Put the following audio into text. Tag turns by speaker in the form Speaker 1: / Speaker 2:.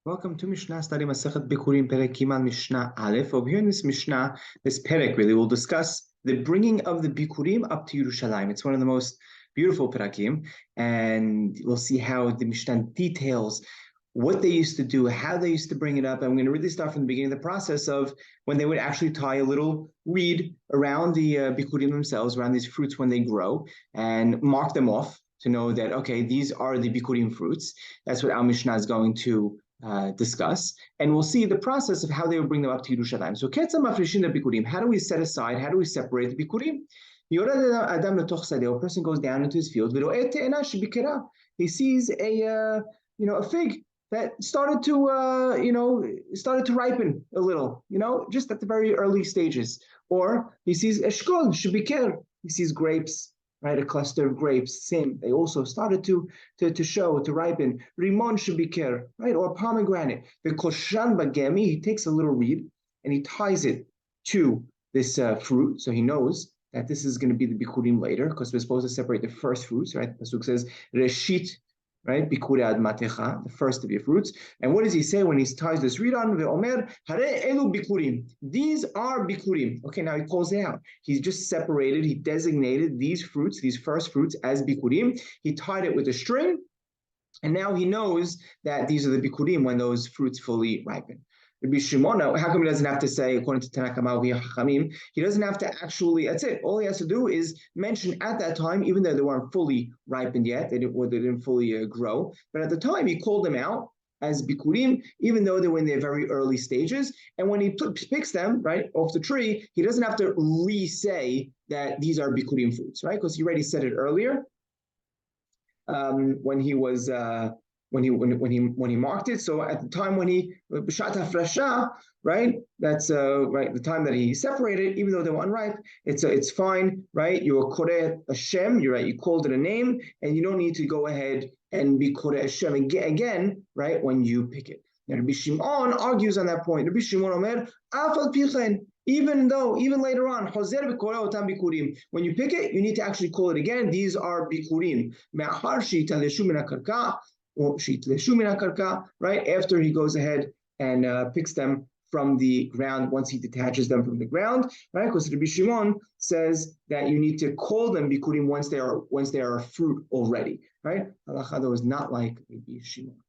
Speaker 1: Welcome to Mishna study Masechet Bikkurim Perek Kiman Mishna Aleph. Over here in this Mishnah, this Perek really will discuss the bringing of the Bikkurim up to Yerushalayim. It's one of the most beautiful Perakim, and we'll see how the Mishnah details what they used to do, how they used to bring it up. And we're going to really start from the beginning of the process of when they would actually tie a little reed around the Bikkurim themselves, around these fruits when they grow, and mark them off to know that, okay, these are the Bikkurim fruits. That's what our Mishnah is going to discuss, and we'll see the process of how they will bring them up to Yerushalayim. So, bikurim. How do we set aside? How do we separate the bikurim? A person goes down into his field. He sees a fig that started to ripen a little, just at the very early stages. Or he sees eshkol shebiker. He sees grapes. Right, a cluster of grapes, same. They also started to ripen. Rimon shebiker, right, or pomegranate. The koshan bagemi, he takes a little reed and he ties it to this fruit, so he knows that this is going to be the bikurim later, because we're supposed to separate the first fruits, right? The pasuk says reshit, right, bikure admatecha, the first of your fruits. And what does he say when he ties this reed on? Ve'omer hare elu bikurim. These are bikurim. Okay, now he calls it out. He's just separated. He designated these fruits, these first fruits, as bikurim. He tied it with a string, and now he knows that these are the bikurim when those fruits fully ripen. Rabbi Shimon, how come he doesn't have to say, according to Tanakh Hachamim, he doesn't have to actually, that's it. All he has to do is mention at that time, even though they weren't fully ripened yet, they didn't fully grow, but at the time he called them out as bikurim, even though they were in their very early stages. And when he picks them, right, off the tree, he doesn't have to re-say that these are bikurim fruits, right? Because he already said it earlier when he was... when he marked it. So at the time when he b'shat hafrasha, right? That's right, the time that he separated, even though they were unripe, it's fine, right? You're koreh Hashem, you're right, you called it a name, and you don't need to go ahead and be koreh Hashem again, right, when you pick it. Now Rabbi Shimon argues on that point. Rabbi Shimon Omer, afal pichen, even later on, when you pick it, you need to actually call it again. These are bikurim. Right, after he goes ahead and picks them from the ground, once he detaches them from the ground, right? Because Rabbi Shimon says that you need to call them bikurim once they are a fruit already, right? Halacha though is not like Rabbi Shimon.